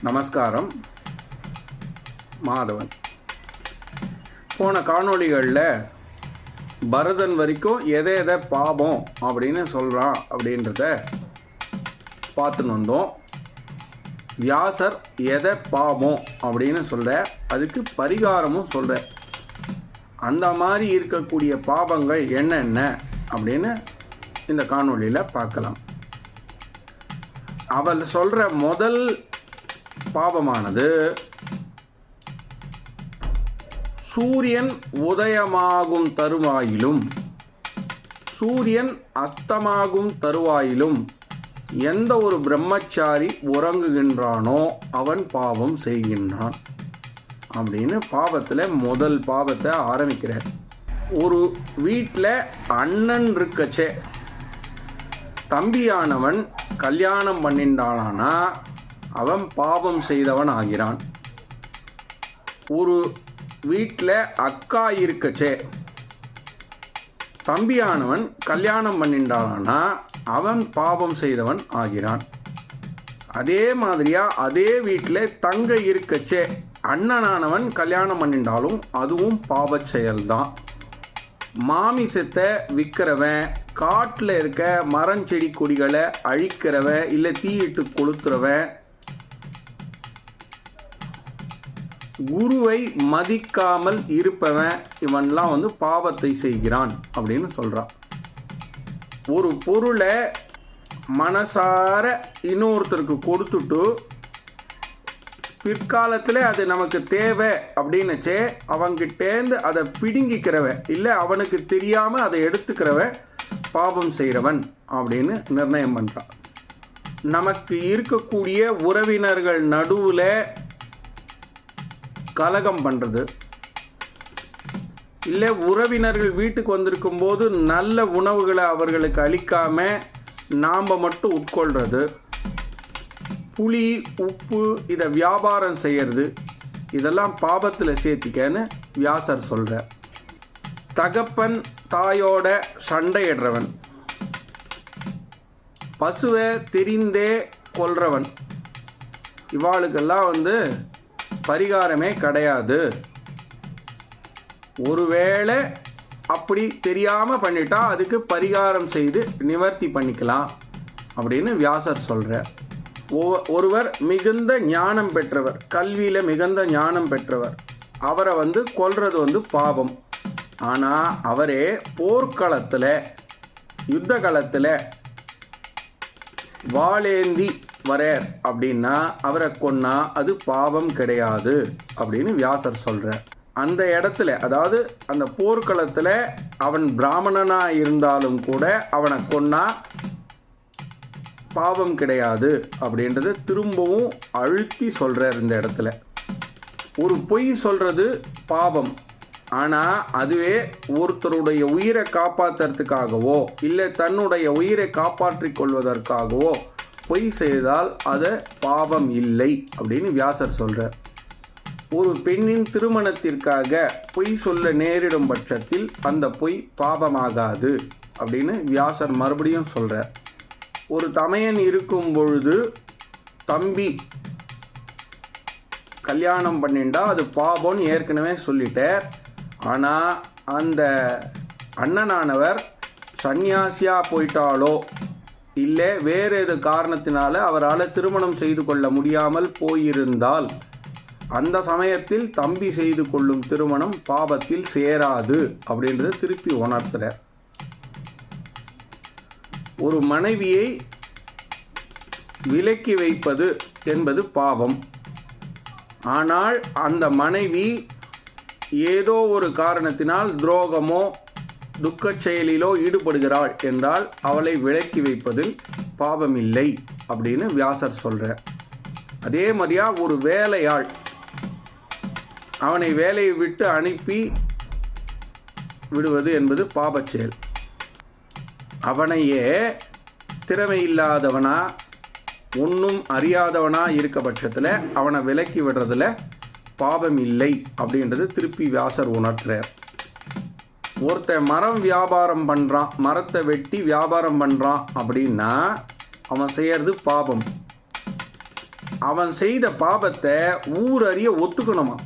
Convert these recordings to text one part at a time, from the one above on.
நமஸ்காரம். மாதவன். போன காணொளிகளில் பரதன் வரைக்கும் எதை பாபம் அப்படின்னு சொல்கிறான் அப்படின்றத பார்த்துன்னு வந்தோம். வியாசர் எதை பாபம் அப்படின்னு சொல்கிற, அதுக்கு பரிகாரமும் சொல்கிற. அந்த மாதிரி இருக்கக்கூடிய பாபங்கள் என்னென்ன அப்படின்னு இந்த காணொளியில் பார்க்கலாம். அவள் சொல்கிற முதல் பாபமானது சூரியன் உதயமாகும் தருவாயிலும் சூரியன் அஸ்தமாகும் தருவாயிலும் எந்த ஒரு பிரம்மச்சாரி உறங்குகின்றானோ அவன் பாவம் செய்கின்றான் அப்படின்னு பாவத்தில் முதல் பாவத்தை ஆரம்பிக்கிறார். ஒரு வீட்டில் அண்ணன் இருக்கச்சே தம்பியானவன் கல்யாணம் பண்ணிட்டானா அவன் பாவம் செய்தவன் ஆகிறான். ஒரு வீட்டில் அக்கா இருக்கச்சே தம்பியானவன் கல்யாணம் பண்ணிட்டானா அவன் பாவம் செய்தவன் ஆகிறான். அதே மாதிரியா அதே வீட்டில் தங்கை இருக்கச்சே அண்ணனானவன் கல்யாணம் பண்ணிட்டாலும் அதுவும் பாவச் செயல்தான். மாமிசத்தை விற்கிறவன், காட்டில் இருக்க மரஞ்செடி கொடிகளை அழிக்கிறவன், இல்லை தீயிட்டு கொளுத்துறவன், குருவை மதிக்காமல் இருப்பவன், இவன்லாம் பாவத்தை செய்கிறான் அப்படின்னு சொல்கிறான். ஒரு பொருளை மனசார இன்னொருத்தருக்கு கொடுத்துட்டு பிற்காலத்தில் அது நமக்கு தேவை அப்படின்னுச்சே அவங்கிட்டேந்து அதை பிடுங்கிக்கிறவன், இல்லை அவனுக்கு தெரியாமல் அதை எடுத்துக்கிறவன் பாவம் செய்கிறவன் அப்படின்னு நிர்ணயம் பண்ணுறான். நமக்கு இருக்கக்கூடிய உறவினர்கள் நடுவில் கலகம் பண்ணுறது, இல்லை உறவினர்கள் வீட்டுக்கு வந்திருக்கும் போது நல்ல உணவுகளை அவர்களுக்கு அளிக்காமல் நாம் மட்டும் உட்கொள்கிறது, புளி உப்பு இதை வியாபாரம் செய்கிறது, இதெல்லாம் பாபத்தில் சேர்த்திக்கன்னு வியாசர் சொல்கிறார். தகப்பன் தாயோட சண்டையிடுறவன், பசுவை தெரிந்தே கொல்றவன், இவாளுக்கெல்லாம் பரிகாரமே கிடையாது. ஒருவேளை அப்படி தெரியாமல் பண்ணிட்டா அதுக்கு பரிகாரம் செய்து நிவர்த்தி பண்ணிக்கலாம் அப்படின்னு வியாசர் சொல்கிறார். ஒருவர் மிகுந்த ஞானம் பெற்றவர், கல்வியில் மிகுந்த ஞானம் பெற்றவர், அவரை கொல்றது பாவம். ஆனால் அவரே போர்க்களத்தில் யுத்த காலத்தில் வாளேந்தி வரார் அப்படின்னா அவரை கொன்னா அது பாவம் கிடையாது அப்படின்னு வியாசர் சொல்கிறார். அந்த இடத்துல, அதாவது அந்த போர்க்களத்தில் அவன் பிராமணனாக இருந்தாலும் கூட அவனை கொன்னா பாவம் கிடையாது அப்படின்றது திரும்பவும் அழுத்தி சொல்கிறார். இந்த இடத்துல ஒரு பொய் சொல்கிறது பாவம். ஆனால் அதுவே ஒருத்தருடைய உயிரை காப்பாற்றுறதுக்காகவோ இல்லை தன்னுடைய உயிரை காப்பாற்றிக் கொள்வதற்காகவோ பொய் செய்தால் அது பாவம் இல்லை அப்படின்னு வியாசர் சொல்கிறார். ஒரு பெண்ணின் திருமணத்திற்காக பொய் சொல்ல நேரிடும் பட்சத்தில் அந்த பொய் பாவமாகாது அப்படின்னு வியாசர் மறுபடியும் சொல்கிறார். ஒரு தமையன் இருக்கும் பொழுது தம்பி கல்யாணம் பண்ணிண்டா அது பாவம்னு ஏற்கனவே சொல்லிட்டார். ஆனால் அந்த அண்ணனானவர் சன்னியாசியாக போயிட்டாலோ இல்லை வேறு எது காரணத்தினால அவரால் திருமணம் செய்து கொள்ள முடியாமல் போயிருந்தால் அந்த சமயத்தில் தம்பி செய்து கொள்ளும் திருமணம் பாவத்தில் சேராது அப்படின்றத திருப்பி உணர்த்துறார். ஒரு மனைவியை விலக்கி வைப்பது என்பது பாவம். ஆனால் அந்த மனைவி ஏதோ ஒரு காரணத்தினால் துரோகமோ துக்கச் செயலிலோ ஈடுபடுகிறாள் என்றால் அவளை விலக்கி வைப்பதில் பாவம் இல்லை அப்படின்னு வியாசர் சொல்கிறார். அதே மாதிரியா ஒரு வேலையாள் அவனை வேலையை விட்டு அனுப்பி விடுவது என்பது பாவச் செயல். அவனையே திறமை இல்லாதவனா ஒன்றும் அறியாதவனா இருக்க பட்சத்தில் அவனை விலக்கி விடுறதுல பாவம் இல்லை அப்படின்றது திருப்பி வியாசர் உணர்த்துறார். ஒருத்தன் மரம் வியாபாரம் பண்ணுறான், மரத்தை வெட்டி வியாபாரம் பண்ணுறான் அப்படின்னா அவன் செய்கிறது பாவம். அவன் செய்த பாபத்தை ஊரறிய ஒத்துக்கணுமா.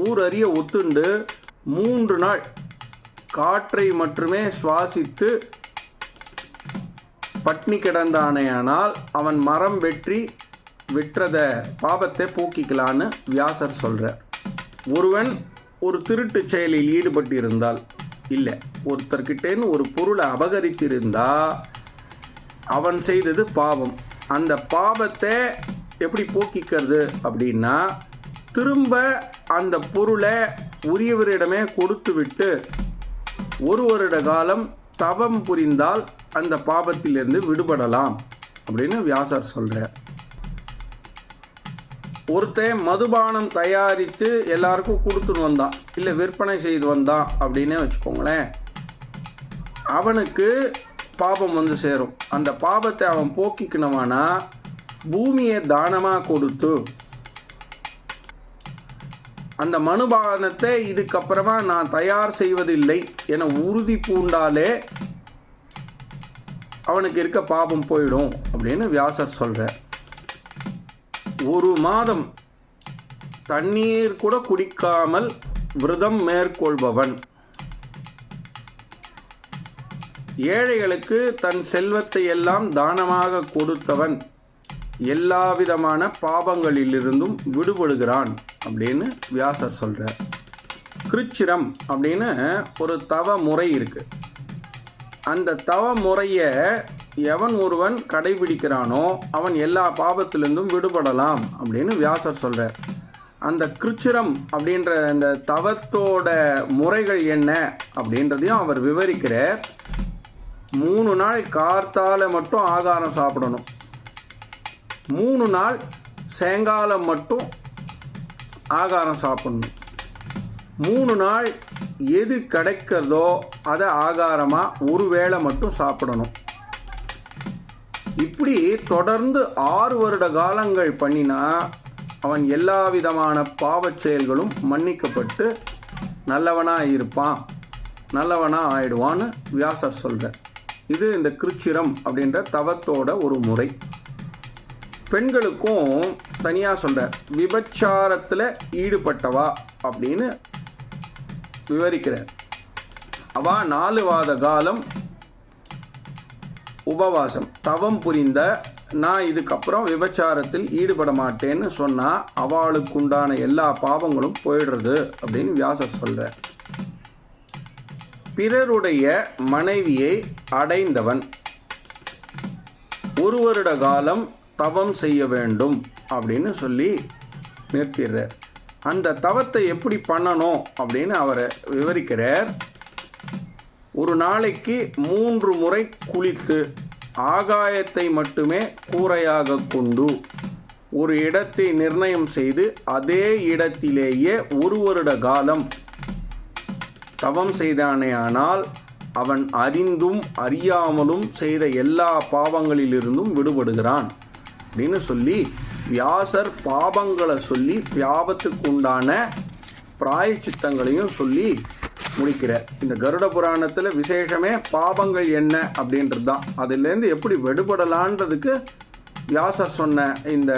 ஊரறிய ஒத்துண்டு 3 நாள் காற்றை மட்டுமே சுவாசித்து பட்னி கிடந்தானேயானால் அவன் மரம் வெற்றி விற்றத பாபத்தை போக்கிக்கலான்னு வியாசர் சொல்கிறார். ஒருவன் ஒரு திருட்டு செயலில் ஈடுபட்டிருந்தால், இல்லை ஒருத்தர்கிட்டேன்னு ஒரு பொருளை அபகரித்திருந்தால் அவன் செய்தது பாவம். அந்த பாவத்தை எப்படி போக்கிக்கிறது அப்படின்னா, திரும்ப அந்த பொருளை உரியவரிடமே கொடுத்து விட்டு 1 வருட காலம் தவம் புரிந்தால் அந்த பாபத்திலிருந்து விடுபடலாம் அப்படின்னு வியாசர் சொல்கிறார். ஒருத்தன் மதுபானம் தயாரித்து எல்லாருக்கும் கொடுத்துன்னு வந்தான், இல்லை விற்பனை செய்து வந்தான் அப்படின்னே வச்சுக்கோங்களேன். அவனுக்கு பாபம் வந்து சேரும். அந்த பாபத்தை அவன் போக்கிக்கணுமானா பூமியை தானமாக கொடுத்து அந்த மனுபானத்தை இதுக்கப்புறமா நான் தயார் செய்வதில்லை என உறுதி பூண்டாலே அவனுக்கு இருக்க பாபம் போயிடும் அப்படின்னு வியாசர் சொல்கிறார். 1 மாதம் தண்ணீர் கூட குடிக்காமல் விரதம் மேற்கொள்பவன், ஏழைகளுக்கு தன் செல்வத்தை எல்லாம் தானமாக கொடுத்தவன் எல்லா விதமான பாவங்களிலிருந்தும் விடுபடுகிறான் அப்படின்னு வியாசர் சொல்கிறார். கிருச்சிரம் அப்படின்னு ஒரு தவ முறை இருக்குது. அந்த தவ முறையை எவன் ஒருவன் கடைபிடிக்கிறானோ அவன் எல்லா பாவத்திலிருந்தும் விடுபடலாம் அப்படின்னு வியாசர் சொல்கிறார். அந்த கிருச்சிரம் அப்படின்ற அந்த தவத்தோட முறைகள் என்ன அப்படின்றதையும் அவர் விவரிக்கிறார். 3 நாள் கார்த்தால மட்டும் ஆகாரம் சாப்பிடணும், 3 நாள் சாயங்காலம் மட்டும் ஆகாரம் சாப்பிடணும், 3 நாள் எது கிடைக்கிறதோ அதை ஆகாரமாக 1 வேளை மட்டும் சாப்பிடணும். இப்படி தொடர்ந்து 6 வருட காலங்கள் பண்ணினா அவன் எல்லா விதமான பாவச் செயல்களும் மன்னிக்கப்பட்டு நல்லவனாக இருப்பான், நல்லவனாக ஆயிடுவான்னு வியாசர் சொல்கிறார். இது இந்த கிருச்சிரம் அப்படின்ற தவத்தோட ஒரு முறை. பெண்களுக்கும் தனியாக சொல்கிறார். விபச்சாரத்தில் ஈடுபட்டவா அப்படின்னு விவரிக்கிறார். அவள் 4 மாத காலம் உபவாசம் தவம் புரிந்த, நான் இதுக்கப்புறம் விபச்சாரத்தில் ஈடுபட மாட்டேன்னு சொன்னால் அவளுக்கு உண்டான எல்லா பாவங்களும் போயிடுறது அப்படின்னு வியாசர் சொல்கிறார். பிறருடைய மனைவியை அடைந்தவன் 1 வருட காலம் தவம் செய்ய வேண்டும் அப்படின்னு சொல்லி நிறுத்திடுறார். அந்த தவத்தை எப்படி பண்ணணும் அப்படின்னு அவரை விவரிக்கிறார். ஒரு நாளைக்கு 3 முறை குளித்து ஆகாயத்தை மட்டுமே கூரையாக கொண்டு ஒரு இடத்தை நிர்ணயம் செய்து அதே இடத்திலேயே 1 வருட காலம் தவம் செய்தானேயானால் அவன் அறிந்தும் அறியாமலும் செய்த எல்லா பாவங்களிலிருந்தும் விடுபடுகிறான் அப்படின்னு சொல்லி வியாசர் பாவங்களை சொல்லி பாவத்துக்கு உண்டான பிராயச்சித்தங்களையும் சொல்லி முடிக்கிறார். இந்த கருட புராணத்தில் விசேஷமே பாவங்கள் என்ன அப்படின்றது தான். அதிலேருந்து எப்படி விடுபடலான்றதுக்கு வியாசர் சொன்ன இந்த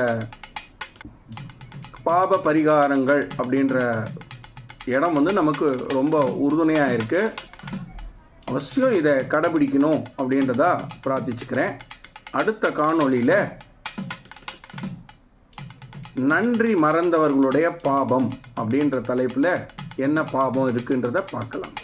பாப பரிகாரங்கள் அப்படின்ற இடம் நமக்கு ரொம்ப உறுதுணையாக இருக்குது. அவசியம் இதை கடைபிடிக்கணும் அப்படின்றதா பிரார்த்திச்சுக்கிறேன். அடுத்த காணொளியில் நன்றி மறந்தவர்களுடைய பாபம் அப்படின்ற தலைப்பில் என்ன பாபம் இருக்குன்றதை பார்க்கலாம்.